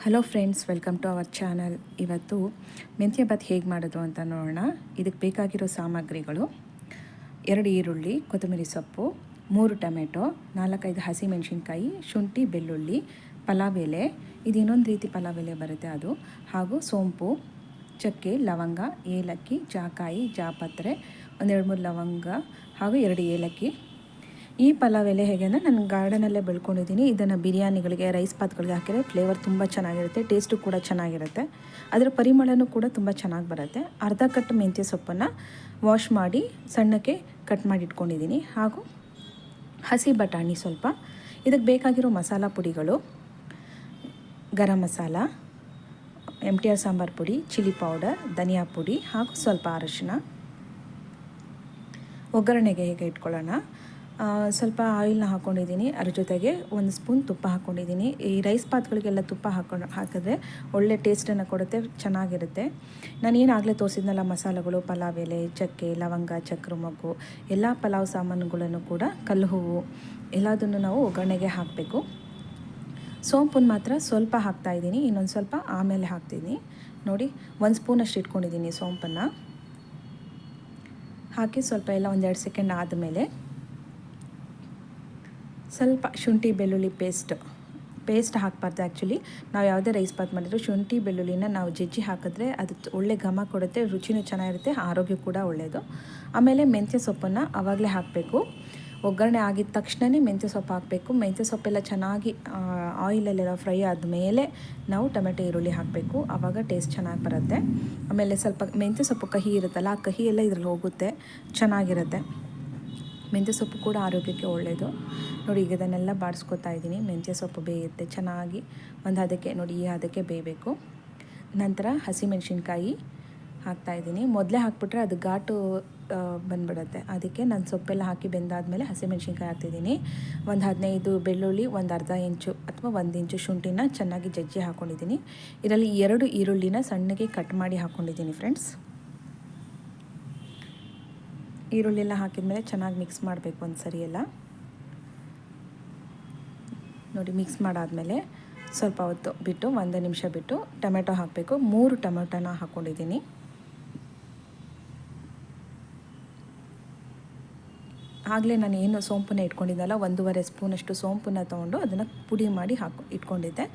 Hello friends, welcome to our channel. ಇವತ್ತು ಮೆಂತ್ಯ ಬಾತ್ ಹೇಗೆ ಮಾಡೋದು ಅಂತ ನೋಡೋಣ. ಇದಕ್ಕೆ ಬೇಕಾಗಿರೋ ಸಾಮಗ್ರಿಗಳು: 2 ಈರುಳ್ಳಿ, ಕೊತ್ತಂಬರಿ ಸೊಪ್ಪು, 3 ಟೊಮೆಟೊ, 4-5 ಹಸಿಮೆಣಸಿನ್ಕಾಯಿ, ಶುಂಠಿ, ಬೆಳ್ಳುಳ್ಳಿ, ಪಲಾವ್ ಎಲೆ, ಇದು ಇನ್ನೊಂದು ರೀತಿ ಪಲಾವ್ ಎಲೆ ಬರುತ್ತೆ ಅದು, ಹಾಗೂ ಸೋಂಪು, ಚಕ್ಕೆ, ಲವಂಗ, ಏಲಕ್ಕಿ, ಜಾಕಾಯಿ, ಜಾಪತ್ರೆ, 1-2-3 ಲವಂಗ ಹಾಗೂ 2 ಏಲಕ್ಕಿ. ಈ ಪಲಾವ್ ಎಲೆ ಹೇಗೆ ಅಂದರೆ ನಾನು ಗಾರ್ಡನಲ್ಲೇ ಬೆಳ್ಕೊಂಡಿದ್ದೀನಿ. ಇದನ್ನು ಬಿರಿಯಾನಿಗಳಿಗೆ, ರೈಸ್ ಬಾತ್ಗಳಿಗೆ ಹಾಕಿದರೆ ಫ್ಲೇವರ್ ತುಂಬ ಚೆನ್ನಾಗಿರುತ್ತೆ, ಟೇಸ್ಟು ಕೂಡ ಚೆನ್ನಾಗಿರುತ್ತೆ, ಅದರ ಪರಿಮಳನೂ ಕೂಡ ತುಂಬ ಚೆನ್ನಾಗಿ ಬರುತ್ತೆ. ಅರ್ಧ ಕಟ್ ಮೆಂತ್ಯ ಸೊಪ್ಪನ್ನು ವಾಶ್ ಮಾಡಿ ಸಣ್ಣಕ್ಕೆ ಕಟ್ ಮಾಡಿ ಇಟ್ಕೊಂಡಿದ್ದೀನಿ, ಹಾಗೂ ಹಸಿ ಬಟಾಣಿ ಸ್ವಲ್ಪ. ಇದಕ್ಕೆ ಬೇಕಾಗಿರೋ ಮಸಾಲ ಪುಡಿಗಳು: ಗರಂ ಮಸಾಲ, MTR ಸಾಂಬಾರು ಪುಡಿ, ಚಿಲ್ಲಿ ಪೌಡರ್, ಧನಿಯಾ ಪುಡಿ ಹಾಗೂ ಸ್ವಲ್ಪ ಅರಿಶಿನ. ಒಗ್ಗರಣೆಗೆ ಹೇಗೆ ಇಟ್ಕೊಳ್ಳೋಣ. ಸ್ವಲ್ಪ ಆಯಿಲ್ನ ಹಾಕ್ಕೊಂಡಿದ್ದೀನಿ, ಅದ್ರ ಜೊತೆಗೆ 1 ಸ್ಪೂನ್ ತುಪ್ಪ ಹಾಕ್ಕೊಂಡಿದ್ದೀನಿ. ಈ ರೈಸ್ ಬಾತ್ಗಳಿಗೆಲ್ಲ ತುಪ್ಪ ಹಾಕಿದ್ರೆ ಒಳ್ಳೆ ಟೇಸ್ಟನ್ನು ಕೊಡುತ್ತೆ, ಚೆನ್ನಾಗಿರುತ್ತೆ. ನಾನೇನು ಆಗಲೇ ತೋರಿಸಿದ್ನಲ್ಲ ಮಸಾಲೆಗಳು, ಪಲಾವ್ ಎಲೆ, ಚಕ್ಕೆ, ಲವಂಗ, ಚಕ್ರ ಮೊಗ್ಗು, ಎಲ್ಲ ಪಲಾವ್ ಸಾಮಾನುಗಳನ್ನು ಕೂಡ, ಕಲ್ಲು ಹೂವು, ಎಲ್ಲದನ್ನು ನಾವು ಒಗ್ಗರಣೆಗೆ ಹಾಕಬೇಕು. ಸೋಂಪನ್ನು ಮಾತ್ರ ಸ್ವಲ್ಪ ಹಾಕ್ತಾಯಿದ್ದೀನಿ, ಇನ್ನೊಂದು ಸ್ವಲ್ಪ ಆಮೇಲೆ ಹಾಕ್ತೀನಿ. ನೋಡಿ, 1 ಸ್ಪೂನಷ್ಟು ಇಟ್ಕೊಂಡಿದ್ದೀನಿ ಸೋಂಪನ್ನು ಹಾಕಿ. ಸ್ವಲ್ಪ ಎಲ್ಲ 1-2 ಸೆಕೆಂಡ್ ಆದಮೇಲೆ ಸ್ವಲ್ಪ ಶುಂಠಿ ಬೆಳ್ಳುಳ್ಳಿ ಪೇಸ್ಟ್ ಹಾಕಬಾರ್ದು. ಆ್ಯಕ್ಚುಲಿ ನಾವು ಯಾವುದೇ ರೈಸ್ ಬಾತ್ ಮಾಡಿದ್ರು ಶುಂಠಿ ಬೆಳ್ಳುಳ್ಳಿನ ನಾವು ಜಜ್ಜಿ ಹಾಕಿದ್ರೆ ಅದು ಒಳ್ಳೆ ಘಮ ಕೊಡುತ್ತೆ, ರುಚಿನೂ ಚೆನ್ನಾಗಿರುತ್ತೆ, ಆರೋಗ್ಯ ಕೂಡ ಒಳ್ಳೆಯದು. ಆಮೇಲೆ ಮೆಂತ್ಯ ಸೊಪ್ಪನ್ನು ಆವಾಗಲೇ ಹಾಕಬೇಕು. ಒಗ್ಗರಣೆ ಆಗಿದ ತಕ್ಷಣವೇ ಮೆಂತ್ಯ ಸೊಪ್ಪು ಹಾಕಬೇಕು. ಮೆಂತ್ಯ ಸೊಪ್ಪೆಲ್ಲ ಚೆನ್ನಾಗಿ ಆಯಿಲಲ್ಲೆಲ್ಲ ಫ್ರೈ ಆದಮೇಲೆ ನಾವು ಟೊಮೆಟೊ ಈರುಳ್ಳಿ ಹಾಕಬೇಕು, ಆವಾಗ ಟೇಸ್ಟ್ ಚೆನ್ನಾಗಿ ಬರುತ್ತೆ. ಆಮೇಲೆ ಸ್ವಲ್ಪ ಮೆಂತ್ಯ ಸೊಪ್ಪು ಕಹಿ ಇರುತ್ತಲ್ಲ, ಆ ಕಹಿ ಎಲ್ಲ ಇದ್ರಲ್ಲಿ ಹೋಗುತ್ತೆ, ಚೆನ್ನಾಗಿರುತ್ತೆ. ಮೆಂತ್ಯ ಸೊಪ್ಪು ಕೂಡ ಆರೋಗ್ಯಕ್ಕೆ ಒಳ್ಳೆಯದು. ನೋಡಿ, ಈಗ ಇದನ್ನೆಲ್ಲ ಬಾಡಿಸ್ಕೊತಾ ಇದ್ದೀನಿ. ಮೆಂತ್ಯ ಸೊಪ್ಪು ಬೇಯುತ್ತೆ ಚೆನ್ನಾಗಿ, ಒಂದು ಹದಕ್ಕೆ ನೋಡಿ, ಈ ಹದಕ್ಕೆ ಬೇಯಬೇಕು. ನಂತರ ಹಸಿಮೆಣಸಿನ್ಕಾಯಿ ಹಾಕ್ತಾಯಿದ್ದೀನಿ. ಮೊದಲೇ ಹಾಕ್ಬಿಟ್ರೆ ಅದು ಘಾಟು ಬಂದುಬಿಡುತ್ತೆ, ಅದಕ್ಕೆ ನಾನು ಸೊಪ್ಪೆಲ್ಲ ಹಾಕಿ ಬೆಂದಾದಮೇಲೆ ಹಸಿಮೆಣಸಿನ್ಕಾಯಿ ಹಾಕ್ತಿದ್ದೀನಿ. ಒಂದು 15 ಬೆಳ್ಳುಳ್ಳಿ, ಒಂದು ಅರ್ಧ ಇಂಚು ಅಥವಾ 1 ಇಂಚು ಶುಂಠಿನ ಚೆನ್ನಾಗಿ ಜಜ್ಜಿ ಹಾಕ್ಕೊಂಡಿದ್ದೀನಿ. ಇದರಲ್ಲಿ 2 ಈರುಳ್ಳಿನ ಸಣ್ಣಗೆ ಕಟ್ ಮಾಡಿ ಹಾಕ್ಕೊಂಡಿದ್ದೀನಿ ಫ್ರೆಂಡ್ಸ್. ಈರುಳ್ಳಿ ಹಾಕಿದ್ಮೇಲೆ ಚೆನ್ನಾಗಿ ಮಿಕ್ಸ್ ಮಾಡಬೇಕು ಒಂದು ಸರಿ ಎಲ್ಲ. ನೋಡಿ, ಮಿಕ್ಸ್ ಮಾಡಾದಮೇಲೆ ಸ್ವಲ್ಪ ಹೊತ್ತು ಬಿಟ್ಟು, 1 ನಿಮಿಷ ಬಿಟ್ಟು ಟೊಮೆಟೊ ಹಾಕಬೇಕು. 3 ಟೊಮೆಟೊನ ಹಾಕ್ಕೊಂಡಿದ್ದೀನಿ. ಆಗಲೇ ನಾನು ಏನು ಸೋಂಪನ್ನ ಇಟ್ಕೊಂಡಿದ್ದಲ್ಲ, 1.5 ಸ್ಪೂನಷ್ಟು ಸೋಂಪನ್ನು ತೊಗೊಂಡು ಅದನ್ನು ಪುಡಿ ಮಾಡಿ ಇಟ್ಕೊಂಡಿದ್ದೆ.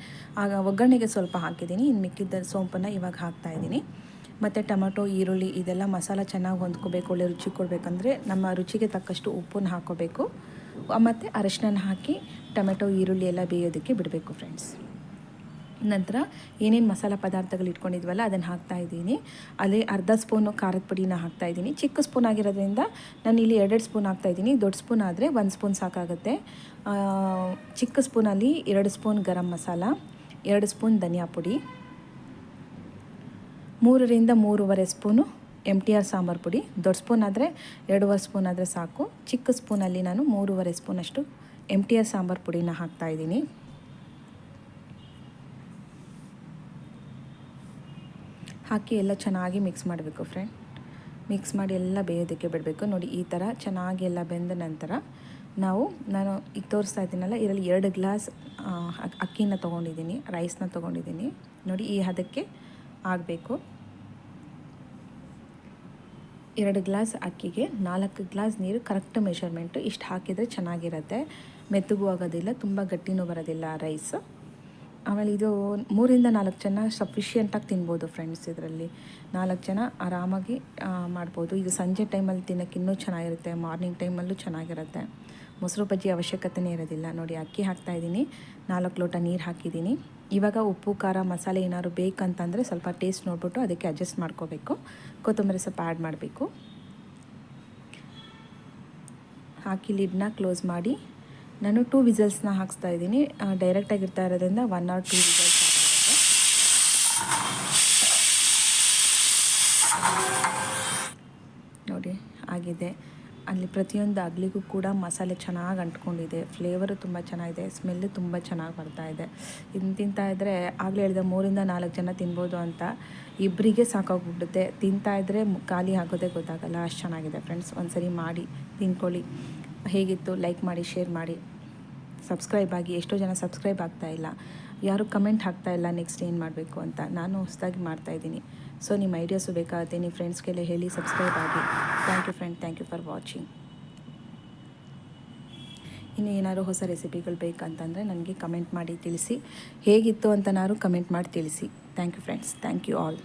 ಆಗ ಒಗ್ಗರಣೆಗೆ ಸ್ವಲ್ಪ ಹಾಕಿದ್ದೀನಿ, ಇನ್ನು ಮಿಕ್ಕಿದ್ದ ಸೋಂಪನ್ನು ಇವಾಗ ಹಾಕ್ತಾಯಿದ್ದೀನಿ. ಮತ್ತು ಟೊಮೆಟೊ, ಈರುಳ್ಳಿ ಇದೆಲ್ಲ ಮಸಾಲ ಚೆನ್ನಾಗಿ ಹೊಂದ್ಕೋಬೇಕು, ಒಳ್ಳೆ ರುಚಿ ಕೊಡಬೇಕಂದ್ರೆ ನಮ್ಮ ರುಚಿಗೆ ತಕ್ಕಷ್ಟು ಉಪ್ಪನ್ನು ಹಾಕ್ಕೋಬೇಕು. ಮತ್ತು ಅರಿಶಿನ ಹಾಕಿ ಟೊಮೆಟೊ, ಈರುಳ್ಳಿ ಎಲ್ಲ ಬೇಯೋದಕ್ಕೆ ಬಿಡಬೇಕು ಫ್ರೆಂಡ್ಸ್. ನಂತರ ಏನೇನು ಮಸಾಲ ಪದಾರ್ಥಗಳು ಇಟ್ಕೊಂಡಿದ್ವಲ್ಲ ಅದನ್ನು ಹಾಕ್ತಾಯಿದ್ದೀನಿ. ಅಲ್ಲೇ ಅರ್ಧ ಸ್ಪೂನು ಖಾರದ ಪುಡಿನ ಹಾಕ್ತಾಯಿದ್ದೀನಿ. ಚಿಕ್ಕ ಸ್ಪೂನ್ ಆಗಿರೋದ್ರಿಂದ ನಾನು ಇಲ್ಲಿ 2 ಸ್ಪೂನ್ ಹಾಕ್ತಾಯಿದ್ದೀನಿ. ದೊಡ್ಡ ಸ್ಪೂನ್ ಆದರೆ 1 ಸ್ಪೂನ್ ಸಾಕಾಗುತ್ತೆ. ಚಿಕ್ಕ ಸ್ಪೂನಲ್ಲಿ 2 ಸ್ಪೂನ್ ಗರಂ ಮಸಾಲ, 2 ಸ್ಪೂನ್ ಧನಿಯಾ ಪುಡಿ, 3-3.5 ಸ್ಪೂನು MTR ಸಾಂಬಾರು ಪುಡಿ. ದೊಡ್ಡ ಸ್ಪೂನ್ ಆದರೆ 2.5 ಸ್ಪೂನ್ ಆದರೆ ಸಾಕು. ಚಿಕ್ಕ ಸ್ಪೂನಲ್ಲಿ ನಾನು 3.5 ಸ್ಪೂನಷ್ಟು MTR ಸಾಂಬಾರು ಪುಡಿನ ಹಾಕ್ತಾಯಿದ್ದೀನಿ. ಹಾಕಿ ಎಲ್ಲ ಚೆನ್ನಾಗಿ ಮಿಕ್ಸ್ ಮಾಡಬೇಕು ಫ್ರೆಂಡ್. ಮಿಕ್ಸ್ ಮಾಡಿ ಎಲ್ಲ ಬೇಯೋದಕ್ಕೆ ಬಿಡಬೇಕು. ನೋಡಿ, ಈ ಥರ ಚೆನ್ನಾಗಿ ಎಲ್ಲ ಬೆಂದ ನಂತರ ನಾನು ಈಗ ತೋರಿಸ್ತಾ ಇದ್ದೀನಲ್ಲ, ಇದರಲ್ಲಿ 2 ಗ್ಲಾಸ್ ಅಕ್ಕಿನ ತೊಗೊಂಡಿದ್ದೀನಿ, ರೈಸ್ನ ತೊಗೊಂಡಿದ್ದೀನಿ. ನೋಡಿ, ಈ ಹದಕ್ಕೆ ಆಗಬೇಕು. 2 ಗ್ಲಾಸ್ ಅಕ್ಕಿಗೆ 4 ಗ್ಲಾಸ್ ನೀರು, ಕರೆಕ್ಟ್ ಮೆಷರ್ಮೆಂಟು. ಇಷ್ಟು ಹಾಕಿದರೆ ಚೆನ್ನಾಗಿರುತ್ತೆ, ಮೆತ್ತಗೂ ಆಗೋದಿಲ್ಲ, ತುಂಬ ಗಟ್ಟಿನೂ ಬರೋದಿಲ್ಲ ರೈಸ್. ಆಮೇಲೆ ಇದು 3-4 ಜನ ಸಫಿಷಿಯೆಂಟಾಗಿ ತಿನ್ಬೋದು ಫ್ರೆಂಡ್ಸ್. ಇದರಲ್ಲಿ 4 ಜನ ಆರಾಮಾಗಿ ಮಾಡ್ಬೋದು. ಇದು ಸಂಜೆ ಟೈಮಲ್ಲಿ ತಿನ್ನೋಕ್ಕೆ ಇನ್ನೂ ಚೆನ್ನಾಗಿರುತ್ತೆ, ಮಾರ್ನಿಂಗ್ ಟೈಮಲ್ಲೂ ಚೆನ್ನಾಗಿರುತ್ತೆ. ಮೊಸರು ಬಜ್ಜಿ ಅವಶ್ಯಕತೆಯೇ ಇರೋದಿಲ್ಲ. ನೋಡಿ, ಅಕ್ಕಿ ಹಾಕ್ತಾಯಿದ್ದೀನಿ, 4 ಲೋಟ ನೀರು ಹಾಕಿದ್ದೀನಿ. ಇವಾಗ ಉಪ್ಪು, ಖಾರ, ಮಸಾಲೆ ಏನಾದ್ರು ಬೇಕಂತಂದರೆ ಸ್ವಲ್ಪ ಟೇಸ್ಟ್ ನೋಡಿಬಿಟ್ಟು ಅದಕ್ಕೆ ಅಡ್ಜಸ್ಟ್ ಮಾಡ್ಕೋಬೇಕು. ಕೊತ್ತಂಬರಿ ಸ್ವಲ್ಪ ಆ್ಯಡ್ ಮಾಡಬೇಕು. ಹಾಕಿ ಲಿಡ್ನ ಕ್ಲೋಸ್ ಮಾಡಿ ನಾನು 2 ವಿಸಲ್ಸ್ನ ಹಾಕ್ಸ್ತಾ ಇದ್ದೀನಿ. ಡೈರೆಕ್ಟಾಗಿರ್ತಾ ಇರೋದ್ರಿಂದ 1 or 2 ವಿಸಲ್ಸ್ ಆಗುತ್ತೆ. ನೋಡಿ, ಆಗಿದೆ. ಅಲ್ಲಿ ಪ್ರತಿಯೊಂದು ಅಗ್ಲಿಗೂ ಕೂಡ ಮಸಾಲೆ ಚೆನ್ನಾಗಿ ಅಂಟ್ಕೊಂಡಿದೆ, ಫ್ಲೇವರು ತುಂಬ ಚೆನ್ನಾಗಿದೆ, ಸ್ಮೆಲ್ಲು ತುಂಬ ಚೆನ್ನಾಗಿ ಬರ್ತಾಯಿದೆ. ಇದನ್ನು ತಿಂತಾಯಿದ್ರೆ ಆಗಲೇ ಹೇಳಿದೆ 3-4 ಜನ ತಿನ್ಬೋದು ಅಂತ, ಇಬ್ಬರಿಗೆ ಸಾಕಾಗ್ಬಿಡುತ್ತೆ. ತಿಂತಾಯಿದ್ರೆ ಖಾಲಿ ಆಗೋದೇ ಗೊತ್ತಾಗಲ್ಲ, ಅಷ್ಟು ಚೆನ್ನಾಗಿದೆ ಫ್ರೆಂಡ್ಸ್. ಒಂದು ಸರಿ ಮಾಡಿ ತಿನ್ಕೊಳ್ಳಿ. ಹೇಗಿತ್ತು ಲೈಕ್ ಮಾಡಿ, ಶೇರ್ ಮಾಡಿ, ಸಬ್ಸ್ಕ್ರೈಬ್ ಆಗಿ. ಎಷ್ಟೋ ಜನ ಸಬ್ಸ್ಕ್ರೈಬ್ ಆಗ್ತಾಯಿಲ್ಲ, ಯಾರು ಕಮೆಂಟ್ ಹಾಕ್ತಾಯಿಲ್ಲ ನೆಕ್ಸ್ಟ್ ಏನು ಮಾಡಬೇಕು ಅಂತ. ನಾನು ಹೊಸದಾಗಿ ಮಾಡ್ತಾಯಿದ್ದೀನಿ. ಸೊ ನಿಮ್ಮ ಐಡಿಯಾಸು ಬೇಕಾಗುತ್ತೆ, ನಿಮ್ಮ ಫ್ರೆಂಡ್ಸ್ಗೆಲ್ಲ ಹೇಳಿ ಸಬ್ಸ್ಕ್ರೈಬ್ ಆಗಿ. Thank you friend, thank you for watching. ಇನ್ನು ಏನಾದ್ರು ಹೊಸ ರೆಸಿಪಿಗಳು ಬೇಕಂತಂದರೆ ನನಗೆ ಕಮೆಂಟ್ ಮಾಡಿ ತಿಳಿಸಿ. ಹೇಗಿತ್ತು ಅಂತನಾದ್ರು ಕಮೆಂಟ್ ಮಾಡಿ ತಿಳಿಸಿ. Thank you friends, thank you all.